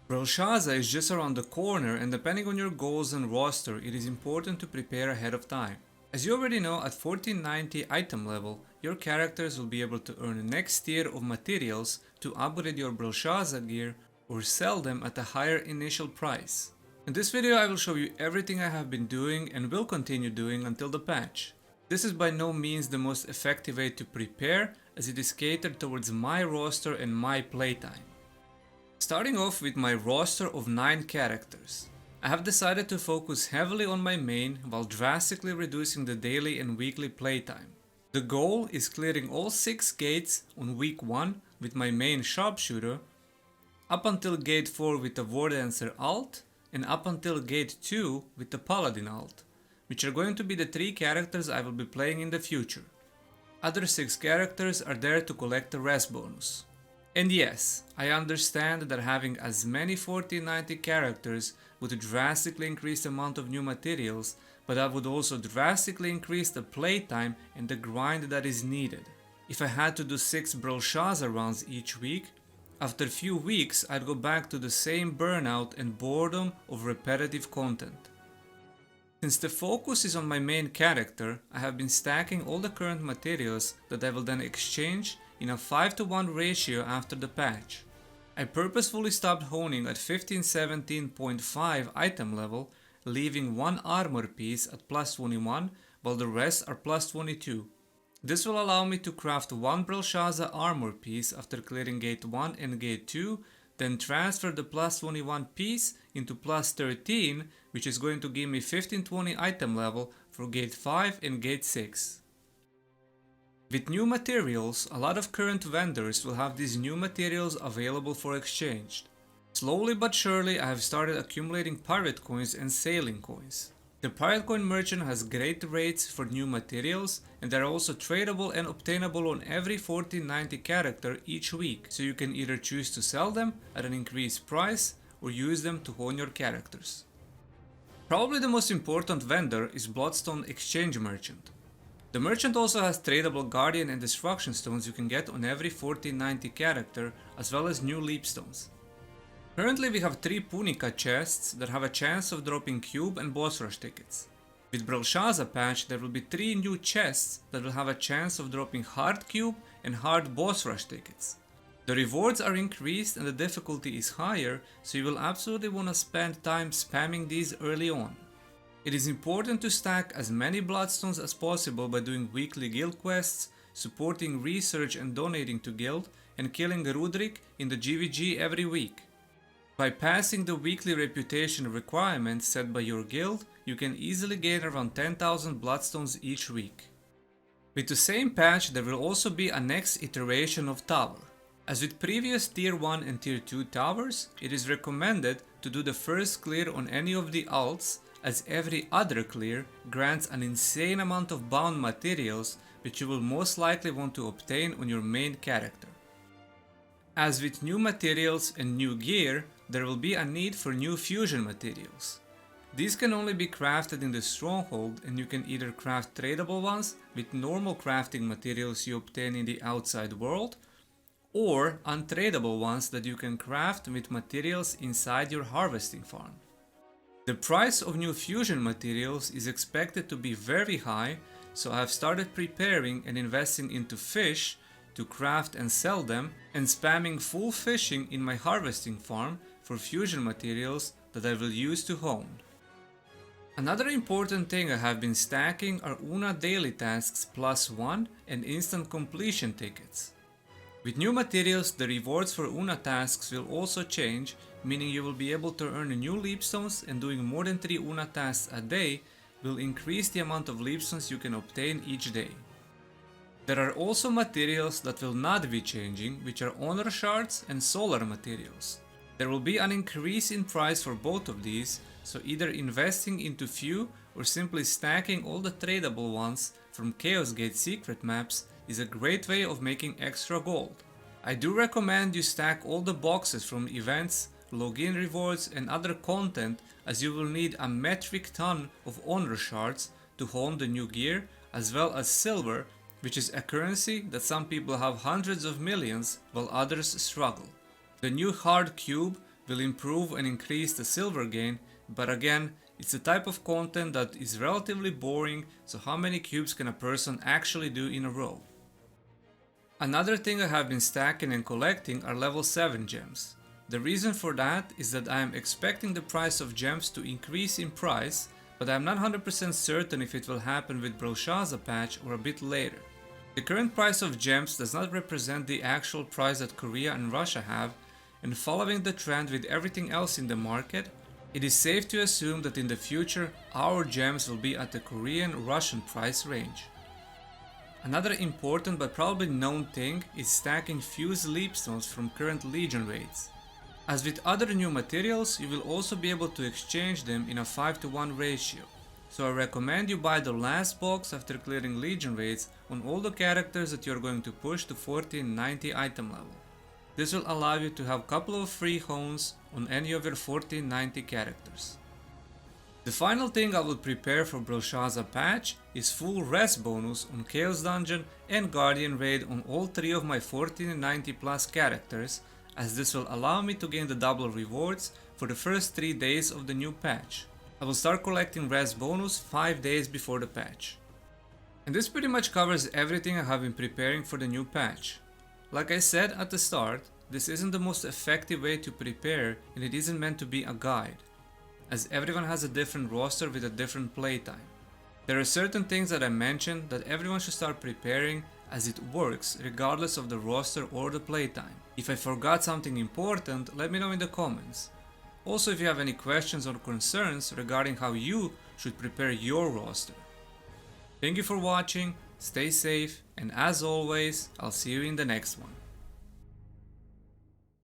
Brelshaza is just around the corner, and depending on your goals and roster, it is important to prepare ahead of time. As you already know, at 1490 item level, your characters will be able to earn the next tier of materials to upgrade your Brelshaza gear or sell them at a higher initial price. In this video I will show you everything I have been doing and will continue doing until the patch. This is by no means the most effective way to prepare, as it is catered towards my roster and my playtime. Starting off with my roster of 9 characters. I have decided to focus heavily on my main while drastically reducing the daily and weekly playtime. The goal is clearing all 6 gates on week 1 with my main sharpshooter, up until gate 4 with the War Dancer alt, and up until gate 2 with the Paladin alt, which are going to be the 3 characters I will be playing in the future. Other 6 characters are there to collect the rest bonus. And yes, I understand that having as many 1490 characters would drastically increase the amount of new materials, but that would also drastically increase the playtime and the grind that is needed. If I had to do 6 Brelshaza runs each week, after a few weeks I'd go back to the same burnout and boredom of repetitive content. Since the focus is on my main character, I have been stacking all the current materials that I will then exchange in a 5:1 ratio after the patch. I purposefully stopped honing at 1517.5 item level, leaving one armor piece at plus 21 while the rest are plus 22. This will allow me to craft one Brelshaza armor piece after clearing gate 1 and gate 2, then transfer the plus 21 piece into plus 13, which is going to give me 1520 item level for gate 5 and gate 6. With new materials, a lot of current vendors will have these new materials available for exchange. Slowly but surely I have started accumulating pirate coins and sailing coins. The pirate coin merchant has great rates for new materials, and they are also tradable and obtainable on every 1490 character each week, so you can either choose to sell them at an increased price or use them to hone your characters. Probably the most important vendor is Bloodstone Exchange Merchant. The merchant also has tradable Guardian and Destruction Stones you can get on every 1490 character, as well as new Leapstones. Currently we have 3 Punica chests that have a chance of dropping cube and boss rush tickets. With Brelshaza patch there will be 3 new chests that will have a chance of dropping hard cube and hard boss rush tickets. The rewards are increased and the difficulty is higher, so you will absolutely want to spend time spamming these early on. It is important to stack as many Bloodstones as possible by doing weekly guild quests, supporting research and donating to guild, and killing Rudrik in the GVG every week. By passing the weekly reputation requirements set by your guild, you can easily gain around 10,000 Bloodstones each week. With the same patch there will also be a next iteration of tower. As with previous tier 1 and tier 2 towers, it is recommended to do the first clear on any of the alts, as every other clear grants an insane amount of bound materials which you will most likely want to obtain on your main character. As with new materials and new gear, there will be a need for new fusion materials. These can only be crafted in the stronghold, and you can either craft tradable ones with normal crafting materials you obtain in the outside world, or untradable ones that you can craft with materials inside your harvesting farm. The price of new fusion materials is expected to be very high, so I have started preparing and investing into fish to craft and sell them, and spamming full fishing in my harvesting farm for fusion materials that I will use to hone. Another important thing I have been stacking are Una daily tasks +1 and instant completion tickets. With new materials, the rewards for Una tasks will also change, meaning you will be able to earn new Leapstones, and doing more than 3 Una tasks a day will increase the amount of Leapstones you can obtain each day. There are also materials that will not be changing, which are Honor Shards and Solar materials. There will be an increase in price for both of these, so either investing into few or simply stacking all the tradable ones from Chaos Gate secret maps is a great way of making extra gold. I do recommend you stack all the boxes from events, login rewards and other content, as you will need a metric ton of Honor Shards to hone the new gear, as well as silver, which is a currency that some people have hundreds of millions while others struggle. The new hard cube will improve and increase the silver gain, but again, it's a type of content that is relatively boring, so how many cubes can a person actually do in a row? Another thing I have been stacking and collecting are level 7 gems. The reason for that is that I am expecting the price of gems to increase in price, but I am not 100% certain if it will happen with Brelshaza patch or a bit later. The current price of gems does not represent the actual price that Korea and Russia have, and following the trend with everything else in the market, it is safe to assume that in the future our gems will be at the Korean-Russian price range. Another important but probably known thing is stacking fused leapstones from current Legion raids. As with other new materials, you will also be able to exchange them in a 5:1 ratio. So I recommend you buy the last box after clearing Legion raids on all the characters that you are going to push to 1490 item level. This will allow you to have a couple of free hones on any of your 1490 characters. The final thing I will prepare for Brelshaza patch is full rest bonus on Chaos Dungeon and Guardian raid on all 3 of my 1490 plus characters, as this will allow me to gain the double rewards for the first 3 days of the new patch. I will start collecting rest bonus 5 days before the patch. And this pretty much covers everything I have been preparing for the new patch. Like I said at the start, this isn't the most effective way to prepare, and it isn't meant to be a guide, as everyone has a different roster with a different playtime. There are certain things that I mentioned that everyone should start preparing, as it works regardless of the roster or the playtime. If I forgot something important, let me know in the comments. Also, if you have any questions or concerns regarding how you should prepare your roster. Thank you for watching, stay safe, and as always, I'll see you in the next one.